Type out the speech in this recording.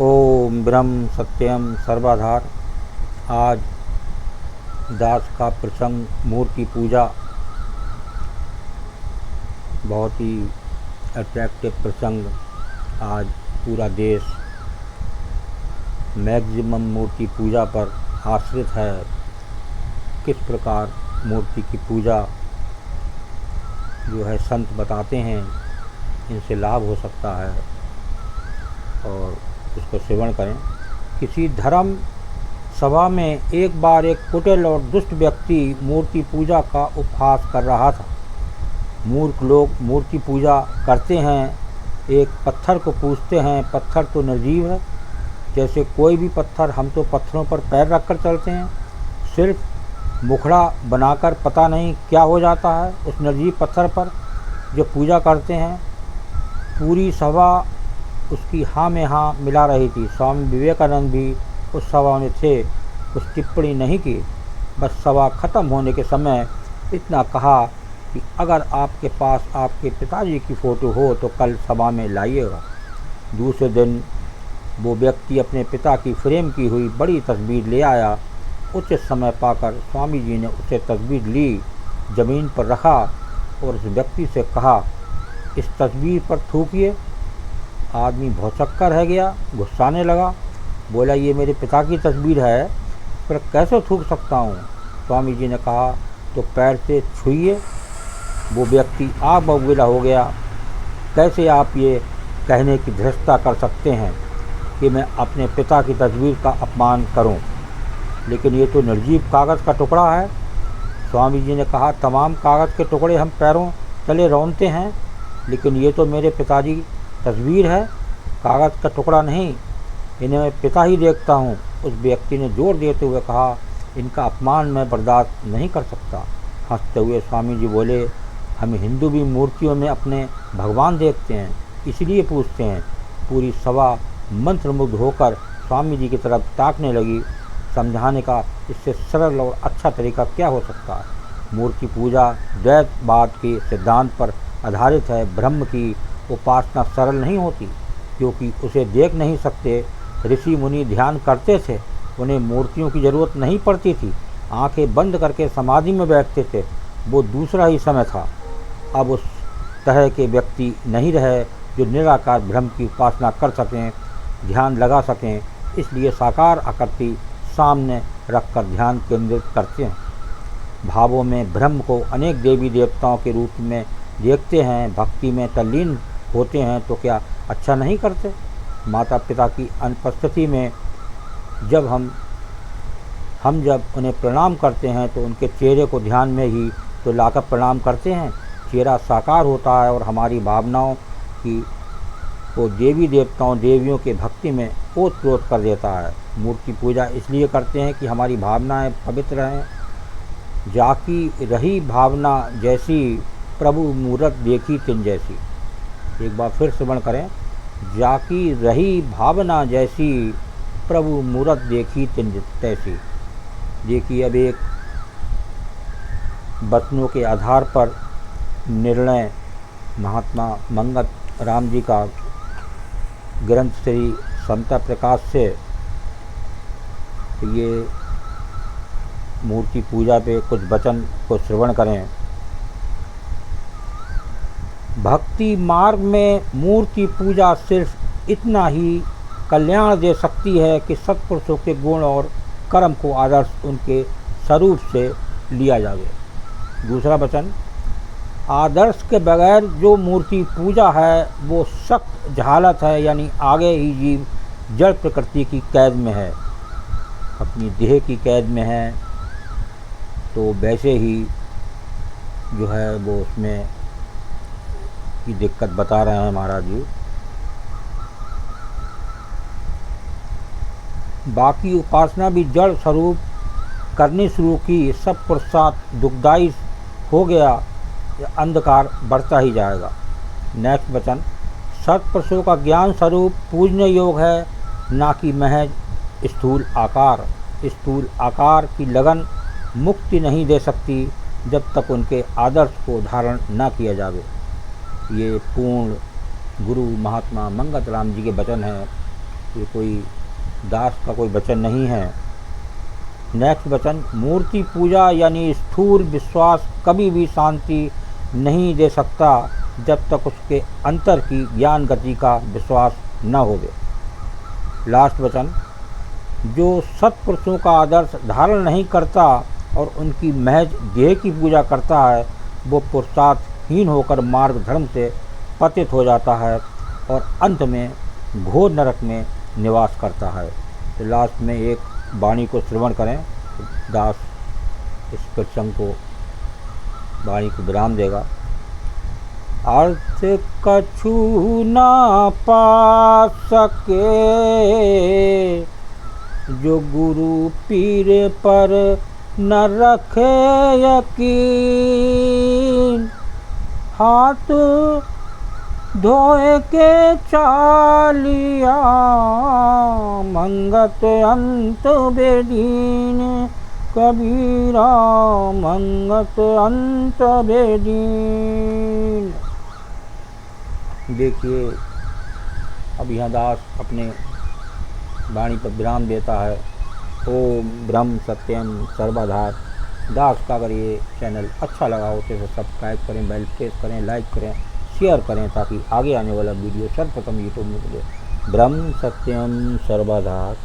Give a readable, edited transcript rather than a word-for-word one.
ओम ब्रह्म सत्यम सर्वाधार। आज दास का प्रसंग मूर्ति पूजा, बहुत ही अट्रैक्टिव प्रसंग। आज पूरा देश मैक्सिमम मूर्ति पूजा पर आश्रित है। किस प्रकार मूर्ति की पूजा जो है संत बताते हैं, इनसे लाभ हो सकता है और उसको सेवन करें। किसी धर्म सभा में एक बार एक कुटिल और दुष्ट व्यक्ति मूर्ति पूजा का उपहास कर रहा था। मूर्ख लोग मूर्ति पूजा करते हैं, एक पत्थर को पूजते हैं। पत्थर तो निर्जीव है, जैसे कोई भी पत्थर। हम तो पत्थरों पर पैर रखकर चलते हैं, सिर्फ मुखड़ा बनाकर पता नहीं क्या हो जाता है उस निर्जीव पत्थर पर जो पूजा करते हैं। पूरी सभा उसकी हाँ में हाँ मिला रही थी। स्वामी विवेकानंद भी उस सभा में थे, कुछ टिप्पणी नहीं की। बस सभा खत्म होने के समय इतना कहा कि अगर आपके पास आपके पिताजी की फ़ोटो हो तो कल सभा में लाइएगा। दूसरे दिन वो व्यक्ति अपने पिता की फ्रेम की हुई बड़ी तस्वीर ले आया। उचित समय पाकर स्वामी जी ने उसे तस्वीर ली, ज़मीन पर रखा और उस व्यक्ति से कहा, इस तस्वीर पर थूकिए। आदमी भौचक्का रह गया, गुस्साने लगा, बोला, ये मेरे पिता की तस्वीर है, पर कैसे थूक सकता हूँ। स्वामी जी ने कहा, तो पैर से छुइए। वो व्यक्ति आग बबूला हो गया। कैसे आप ये कहने की धृष्टता कर सकते हैं कि मैं अपने पिता की तस्वीर का अपमान करूं? लेकिन ये तो निर्जीव कागज़ का टुकड़ा है। स्वामी जी ने कहा, तमाम कागज़ के टुकड़े हम पैरों तले रौंदते हैं, लेकिन ये तो मेरे पिताजी तस्वीर है, कागज़ का टुकड़ा नहीं। इन्हें मैं पिता ही देखता हूँ। उस व्यक्ति ने जोर देते हुए कहा, इनका अपमान मैं बर्दाश्त नहीं कर सकता। हंसते हुए स्वामी जी बोले, हम हिंदू भी मूर्तियों में अपने भगवान देखते हैं, इसलिए पूछते हैं। पूरी सभा मंत्रमुग्ध होकर स्वामी जी की तरफ ताकने लगी। समझाने का इससे सरल और अच्छा तरीका क्या हो सकता है। मूर्ति पूजा द्वैतवाद के सिद्धांत पर आधारित है। ब्रह्म की उपासना सरल नहीं होती, क्योंकि उसे देख नहीं सकते। ऋषि मुनि ध्यान करते थे, उन्हें मूर्तियों की ज़रूरत नहीं पड़ती थी। आंखें बंद करके समाधि में बैठते थे। वो दूसरा ही समय था। अब उस तरह के व्यक्ति नहीं रहे जो निराकार ब्रह्म की उपासना कर सकें, ध्यान लगा सकें। इसलिए साकार आकृति सामने रखकर ध्यान केंद्रित करते हैं। भावों में ब्रह्म को अनेक देवी देवताओं के रूप में देखते हैं। भक्ति में तल्लीन होते हैं तो क्या अच्छा नहीं करते? माता पिता की अनुपस्थिति में जब हम जब उन्हें प्रणाम करते हैं तो उनके चेहरे को ध्यान में ही तो लाकर प्रणाम करते हैं। चेहरा साकार होता है और हमारी भावनाओं की वो देवी देवताओं देवियों के भक्ति में ओत-प्रोत कर देता है। मूर्ति पूजा इसलिए करते हैं कि हमारी भावनाएं पवित्र रहें। जाकी रही भावना जैसी, प्रभु मूरत देखी तिन जैसी। एक बार फिर श्रवण करें। जाकी रही भावना जैसी, प्रभु मूरत देखी तिन तैसी। देखिए, अब एक वचनों के आधार पर निर्णय महात्मा मंगत राम जी का ग्रंथ श्री समता प्रकाश से ये मूर्ति पूजा पे कुछ वचन को श्रवण करें। भक्ति मार्ग में मूर्ति पूजा सिर्फ इतना ही कल्याण दे सकती है कि सत्पुरुषों के गुण और कर्म को आदर्श उनके स्वरूप से लिया जाए। दूसरा वचन, आदर्श के बगैर जो मूर्ति पूजा है वो सख्त जहालत है, यानी आगे ही जीव जड़ प्रकृति की कैद में है, अपनी देह की कैद में है। तो वैसे ही जो है वो उसमें की दिक्कत बता रहे हैं महाराज जी। बाकी उपासना भी जड़ स्वरूप करनी शुरू की, सब पुरुषार्थ दुखदायी हो गया, अंधकार बढ़ता ही जाएगा। नेक्स्ट वचन, सत्पुरुषों का ज्ञान स्वरूप पूजनीय योग है, ना कि महज स्थूल आकार। स्थूल आकार की लगन मुक्ति नहीं दे सकती जब तक उनके आदर्श को धारण न किया जावे। ये पूर्ण गुरु महात्मा मंगत राम जी के वचन हैं। ये कोई दास का कोई वचन नहीं है। नेक्स्ट वचन, मूर्ति पूजा यानी स्थूल विश्वास कभी भी शांति नहीं दे सकता जब तक उसके अंतर की ज्ञान गति का विश्वास न होवे। लास्ट वचन, जो सत्पुरुषों का आदर्श धारण नहीं करता और उनकी महज देह की पूजा करता है, वो पुरुषार्थहीन होकर मार्ग धर्म से पतित हो जाता है और अंत में घोर नरक में निवास करता है। तो लास्ट में एक वाणी को श्रवण करें, दास इस प्रसंग को, वाणी को विराम देगा। अर्थ कछु ना पा सके, जो गुरु पीर पर न रखे यकीन। हाथ धोए के चालिया, मंगत अंत बेदीन। कबीरा मंगत अंत बेदीन। देखिए अब यहाँ दास अपने वाणी पर विराम देता है। ओम ब्रह्म सत्यम सर्वधार। दास का अगर ये चैनल अच्छा लगा हो तो सब्सक्राइब करें, बेल प्रेस करें, लाइक करें, शेयर करें, ताकि आगे आने वाला वीडियो सर्वप्रथम यूट्यूब में मिले। ब्रह्म सत्यम सर्वधार।